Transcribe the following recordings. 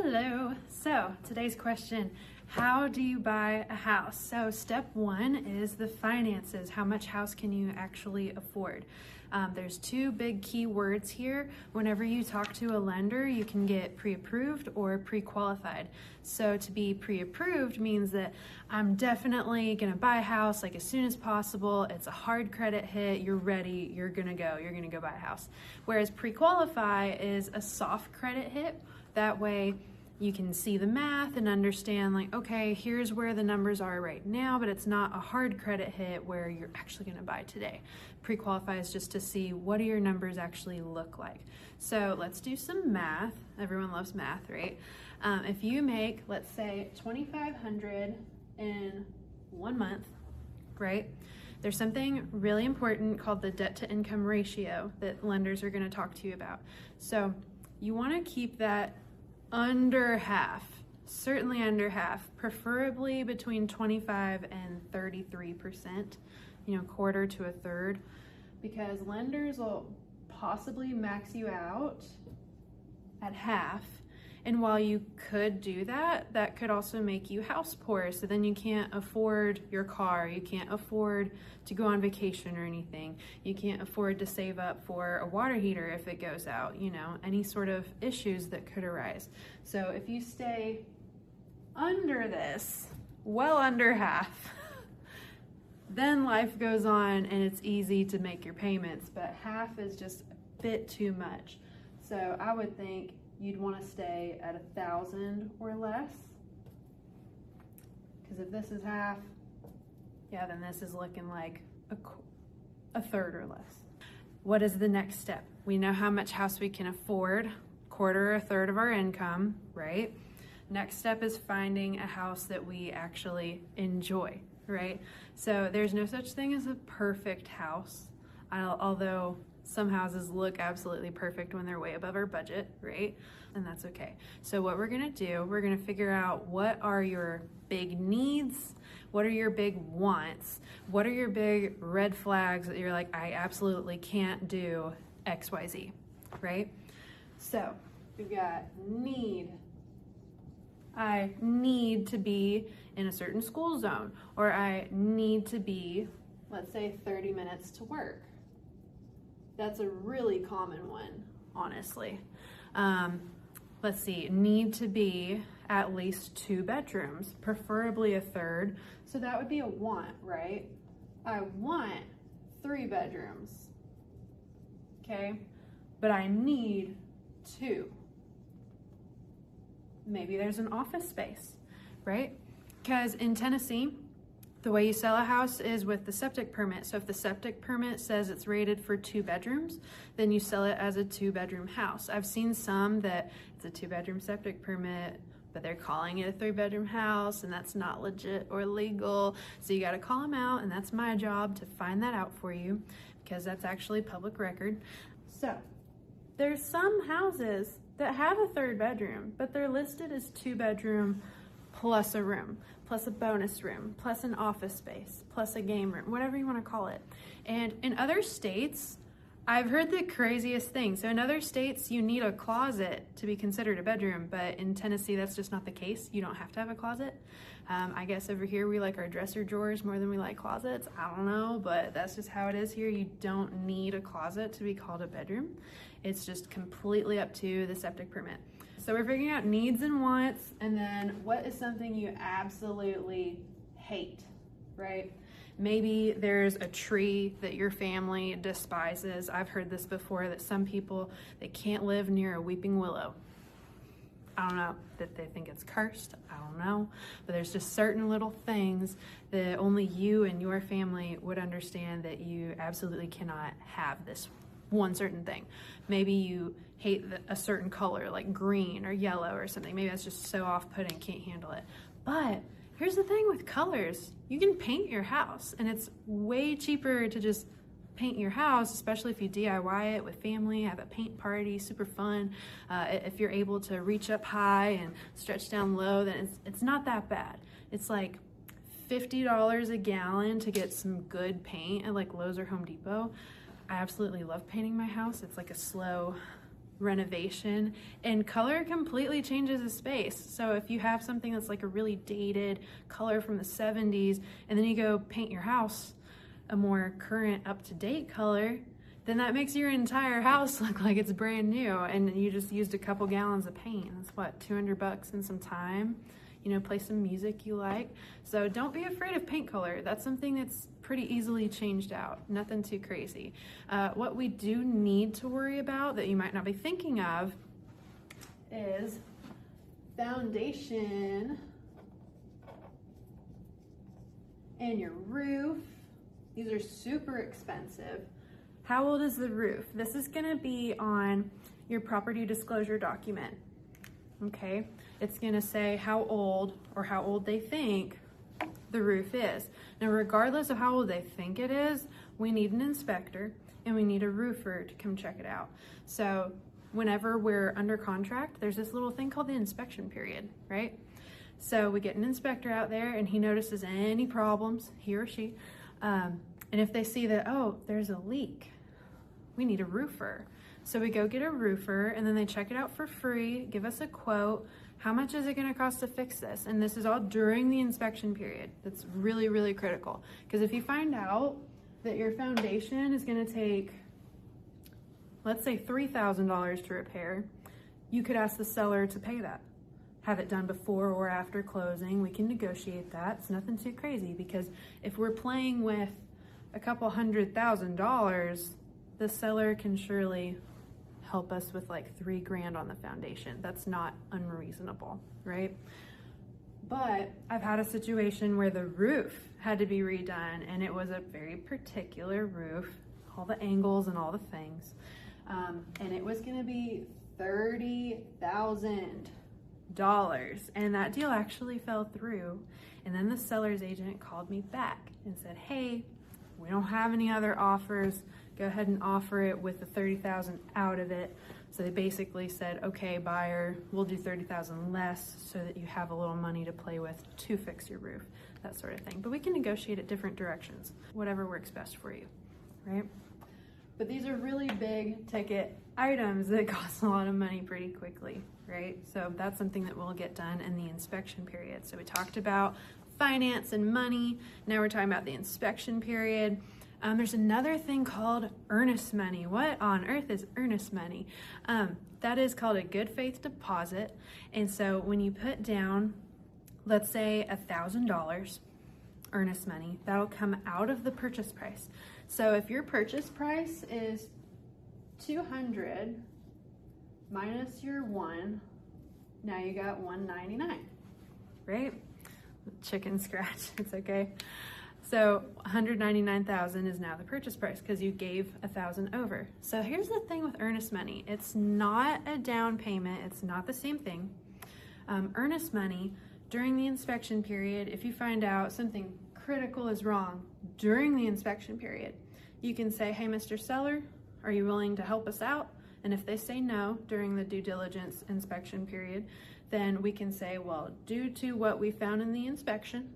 Hello. So today's question, how do you buy a house? So step one is the finances. How much house can you actually afford? There's two big key words here. Whenever you talk to a lender, you can get pre-approved or pre-qualified. So to be pre-approved means that I'm definitely gonna buy a house like as soon as possible. It's a hard credit hit, you're ready, you're gonna go buy a house. Whereas pre-qualify is a soft credit hit. That way you can see the math and understand like, okay, here's where the numbers are right now, but it's not a hard credit hit where you're actually gonna buy today. Pre-qualify is just to see what do your numbers actually look like. So let's do some math. Everyone loves math, right? If you make, let's say, $2,500 in 1 month, right? There's something really important called the debt to income ratio that lenders are gonna talk to you about. So you wanna keep that under half, certainly under half, preferably between 25 and 33%, quarter to a third, because lenders will possibly max you out at half. And while you could do that, that could also make you house poor. So then you can't afford your car. You can't afford to go on vacation or anything. You can't afford to save up for a water heater if it goes out, any sort of issues that could arise. So if you stay under this, well under half, then life goes on and it's easy to make your payments, but half is just a bit too much. So I would think you'd want to stay at 1,000 or less, because if this is half, yeah, then this is looking like a third or less. What is the next step? We know how much house we can afford, quarter or a third of our income, right? Next step is finding a house that we actually enjoy, right? So there's no such thing as a perfect house, although some houses look absolutely perfect when they're way above our budget, right? And that's okay. So what we're gonna do, we're gonna figure out what are your big needs, what are your big wants, what are your big red flags that you're like, I absolutely can't do XYZ, right? So we've got need. I need to be in a certain school zone, or I need to be, let's say, 30 minutes to work. That's a really common one, honestly. Let's see, need to be at least 2 bedrooms, preferably a third. So that would be a want, right? I want 3 bedrooms, okay? But I need 2. Maybe there's an office space, right? Because in Tennessee, the way you sell a house is with the septic permit. So if the septic permit says it's rated for 2 bedrooms, then you sell it as a 2-bedroom house. I've seen some that it's a 2-bedroom septic permit, but they're calling it a 3-bedroom house, and that's not legit or legal. So you gotta call them out, and that's my job to find that out for you, because that's actually public record. So there's some houses that have a 3rd bedroom, but they're listed as 2-bedroom plus a room, plus a bonus room, plus an office space, plus a game room, whatever you want to call it. And in other states, I've heard the craziest thing. So in other states, you need a closet to be considered a bedroom, but in Tennessee, that's just not the case. You don't have to have a closet. I guess over here, we like our dresser drawers more than we like closets. I don't know, but that's just how it is here. You don't need a closet to be called a bedroom. It's just completely up to the septic permit. So we're figuring out needs and wants, and then what is something you absolutely hate, right? Maybe there's a tree that your family despises. I've heard this before, that some people, they can't live near a weeping willow. I don't know, that they think it's cursed, I don't know. But there's just certain little things that only you and your family would understand, that you absolutely cannot have this one certain thing. Maybe you hate a certain color, like green or yellow or something. Maybe that's just so off-putting, can't handle it. But here's the thing with colors. You can paint your house, and it's way cheaper to just paint your house, especially if you DIY it with family, have a paint party, super fun. If you're able to reach up high and stretch down low, then it's not that bad. It's like $50 a gallon to get some good paint at like Lowe's or Home Depot. I absolutely love painting my house. It's like a slow renovation, and color completely changes the space. So if you have something that's like a really dated color from the 70s, and then you go paint your house a more current, up-to-date color, then that makes your entire house look like it's brand new, and you just used a couple gallons of paint. That's what, $200 and some time. You know, play some music you like. So don't be afraid of paint color. That's something that's pretty easily changed out. Nothing too crazy. What we do need to worry about that you might not be thinking of is foundation and your roof. These are super expensive. How old is the roof? This is gonna be on your property disclosure document, okay? It's gonna say how old or how old they think the roof is. Now, regardless of how old they think it is, we need an inspector and we need a roofer to come check it out. So whenever we're under contract, there's this little thing called the inspection period, right? So we get an inspector out there and he notices any problems, he or she, and if they see that, oh, there's a leak, we need a roofer. So we go get a roofer and then they check it out for free, give us a quote. How much is it gonna cost to fix this? And this is all during the inspection period. That's really, really critical. Because if you find out that your foundation is gonna take, let's say $3,000 to repair, you could ask the seller to pay that. Have it done before or after closing. We can negotiate that. It's nothing too crazy, because if we're playing with a couple $100,000, the seller can surely help us with like $3,000 on the foundation. That's not unreasonable, right? But I've had a situation where the roof had to be redone, and it was a very particular roof, all the angles and all the things. And it was gonna be $30,000, and that deal actually fell through. And then the seller's agent called me back and said, hey, we don't have any other offers. Go ahead and offer it with the $30,000 out of it. So they basically said, okay, buyer, we'll do $30,000 less so that you have a little money to play with to fix your roof, that sort of thing. But we can negotiate at different directions, whatever works best for you, right? But these are really big ticket items that cost a lot of money pretty quickly, right? So that's something that will get done in the inspection period. So we talked about finance and money. Now we're talking about the inspection period. There's another thing called earnest money. What on earth is earnest money? That is called a good faith deposit. And so when you put down, let's say $1,000 earnest money, that'll come out of the purchase price. So if your purchase price is $200 minus your $1, now you got $199, right? Chicken scratch, it's okay. So $199,000 is now the purchase price because you gave $1,000 over. So here's the thing with earnest money. It's not a down payment. It's not the same thing. Earnest money, during the inspection period, if you find out something critical is wrong during the inspection period, you can say, hey, Mr. Seller, are you willing to help us out? And if they say no during the due diligence inspection period, then we can say, well, due to what we found in the inspection,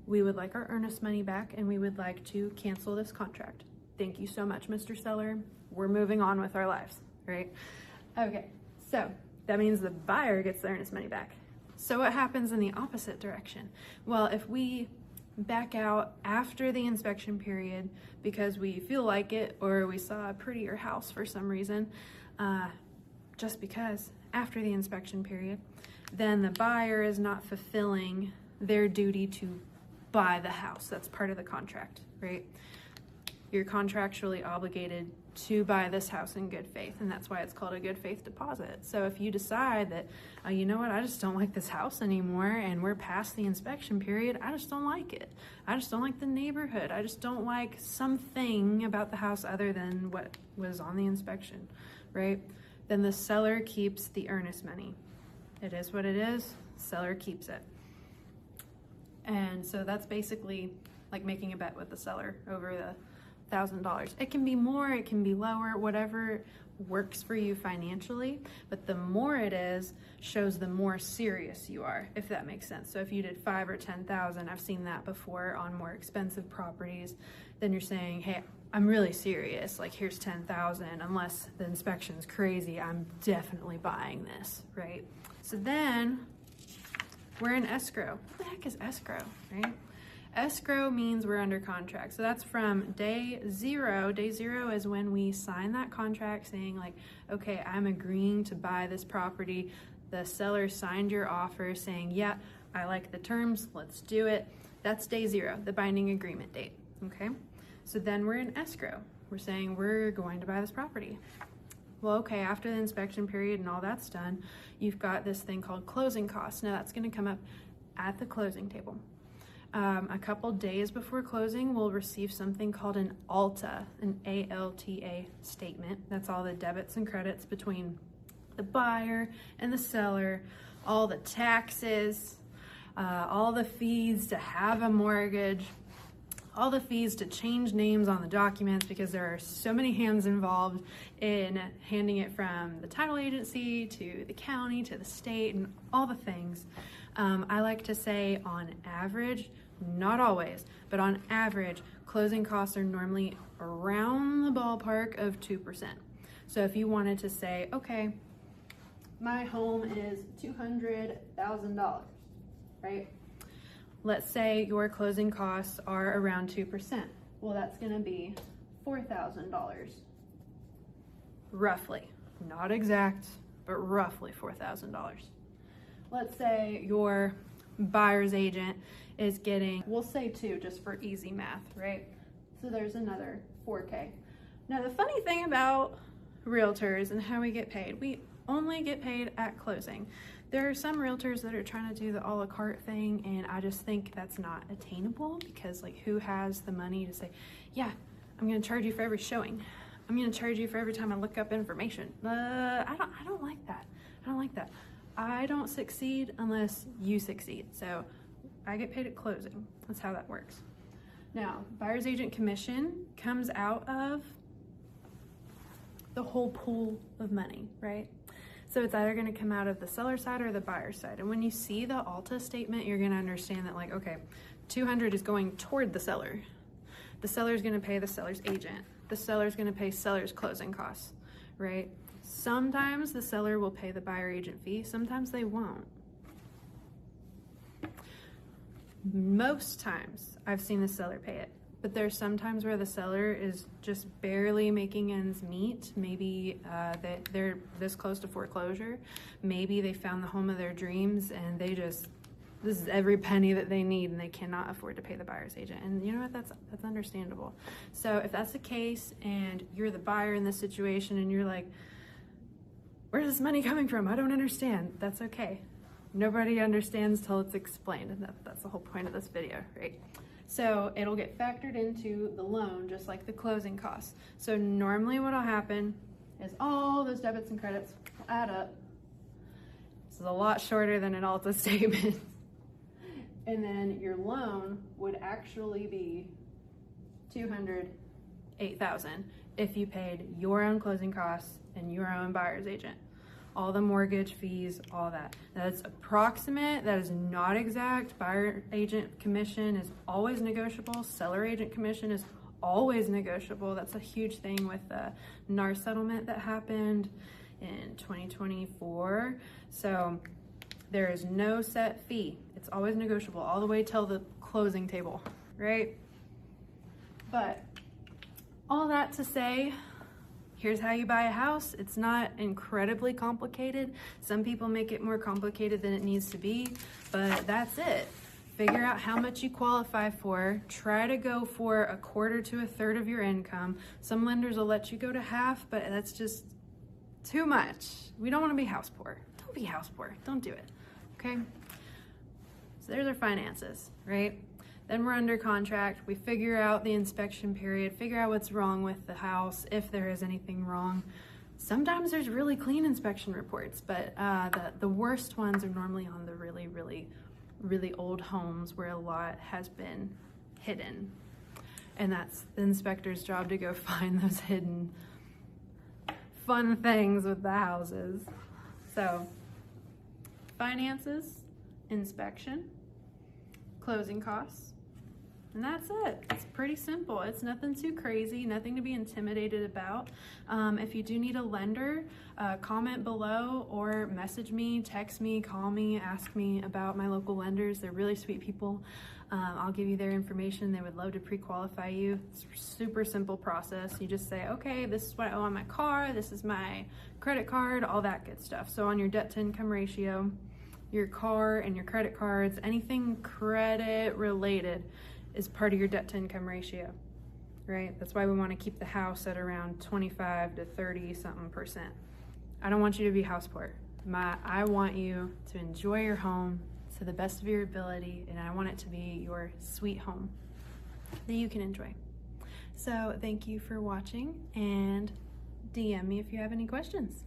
we would like our earnest money back and we would like to cancel this contract. Thank you so much, Mr. Seller. We're moving on with our lives, right? Okay, so that means the buyer gets the earnest money back. So what happens in the opposite direction? Well, if we back out after the inspection period because we feel like it or we saw a prettier house for some reason, just because after the inspection period, then the buyer is not fulfilling their duty to buy the house. That's part of the contract, right? You're contractually obligated to buy this house in good faith, and that's why it's called a good faith deposit. So if you decide that, you know what, I just don't like this house anymore and we're past the inspection period, I just don't like it. I just don't like the neighborhood. I just don't like something about the house other than what was on the inspection, right? Then the seller keeps the earnest money. It is what it is, seller keeps it. And so that's basically like making a bet with the seller over the $1,000. It can be more, it can be lower, whatever works for you financially, but the more it is shows the more serious you are, if that makes sense. So if you did $5,000 or $10,000, I've seen that before on more expensive properties, then you're saying, hey, I'm really serious, like here's 10,000, unless the inspection's crazy, I'm definitely buying this, right? So then we're in escrow. What the heck is escrow, right? Escrow means we're under contract. So that's from day zero. Day zero is when we sign that contract saying like, okay, I'm agreeing to buy this property. The seller signed your offer saying, yeah, I like the terms, let's do it. That's day zero, the binding agreement date, okay? So then we're in escrow. We're saying we're going to buy this property. Well, okay, after the inspection period and all that's done, you've got this thing called closing costs. Now that's gonna come up at the closing table. A couple days before closing, we'll receive something called an ALTA, an ALTA statement. That's all the debits and credits between the buyer and the seller, all the taxes, all the fees to have a mortgage, all the fees to change names on the documents, because there are so many hands involved in handing it from the title agency to the county to the state and all the things. I like to say on average, not always, but on average, closing costs are normally around the ballpark of 2%. So if you wanted to say, okay, my home is $200,000, right? Let's say your closing costs are around 2%. Well, that's gonna be $4,000, roughly. Not exact, but roughly $4,000. Let's say your buyer's agent is getting, we'll say 2 just for easy math, right? So there's another 4K. Now the funny thing about realtors and how we get paid, we only get paid at closing. There are some realtors that are trying to do the a la carte thing, and I just think that's not attainable, because like, who has the money to say, yeah, I'm gonna charge you for every showing. I'm gonna charge you for every time I look up information. I don't like that. I don't like that. I don't succeed unless you succeed. So I get paid at closing. That's how that works. Now, buyer's agent commission comes out of the whole pool of money, right? So it's either gonna come out of the seller side or the buyer side. And when you see the ALTA statement, you're gonna understand that like, okay, 200 is going toward the seller. The seller's gonna pay the seller's agent. The seller's gonna pay seller's closing costs, right? Sometimes the seller will pay the buyer agent fee, sometimes they won't. Most times I've seen the seller pay it, but there's some times where the seller is just barely making ends meet. Maybe they're this close to foreclosure. Maybe they found the home of their dreams and this is every penny that they need and they cannot afford to pay the buyer's agent. And you know what, that's understandable. So if that's the case and you're the buyer in this situation and you're like, where's this money coming from? I don't understand. That's okay. Nobody understands till it's explained, and that's the whole point of this video, right? So it'll get factored into the loan just like the closing costs. So normally what'll happen is all those debits and credits will add up. This is a lot shorter than an ALTA statement. And then your loan would actually be $208,000 if you paid your own closing costs and your own buyer's agent. All the mortgage fees, all that. That's approximate, that is not exact. Buyer agent commission is always negotiable. Seller agent commission is always negotiable. That's a huge thing with the NAR settlement that happened in 2024. So there is no set fee. It's always negotiable all the way till the closing table, right? But all that to say, here's how you buy a house. It's not incredibly complicated. Some people make it more complicated than it needs to be, but that's it. Figure out how much you qualify for. Try to go for a quarter to a third of your income. Some lenders will let you go to half, but that's just too much. We don't want to be house poor. Don't be house poor. Don't do it, okay? So there's our finances, right? Then we're under contract. We figure out the inspection period, figure out what's wrong with the house, if there is anything wrong. Sometimes there's really clean inspection reports, but the worst ones are normally on the really, really, really old homes where a lot has been hidden. And that's the inspector's job to go find those hidden fun things with the houses. So, finances, inspection, closing costs, And that's it. It's pretty simple. It's nothing too crazy, nothing to be intimidated about. If you do need a lender, comment below or message me, text me, call me, ask me about my local lenders. They're really sweet people. I'll give you their information. They would love to pre-qualify you. It's a super simple process. You just say, okay, this is what I owe on my car, this is my credit card, all that good stuff. So on your debt to income ratio, your car and your credit cards, anything credit related is part of your debt to income ratio, right? That's why we want to keep the house at around 25 to 30 something percent. I don't want you to be house poor. I want you to enjoy your home to the best of your ability, and I want it to be your sweet home that you can enjoy. So thank you for watching, and DM me if you have any questions.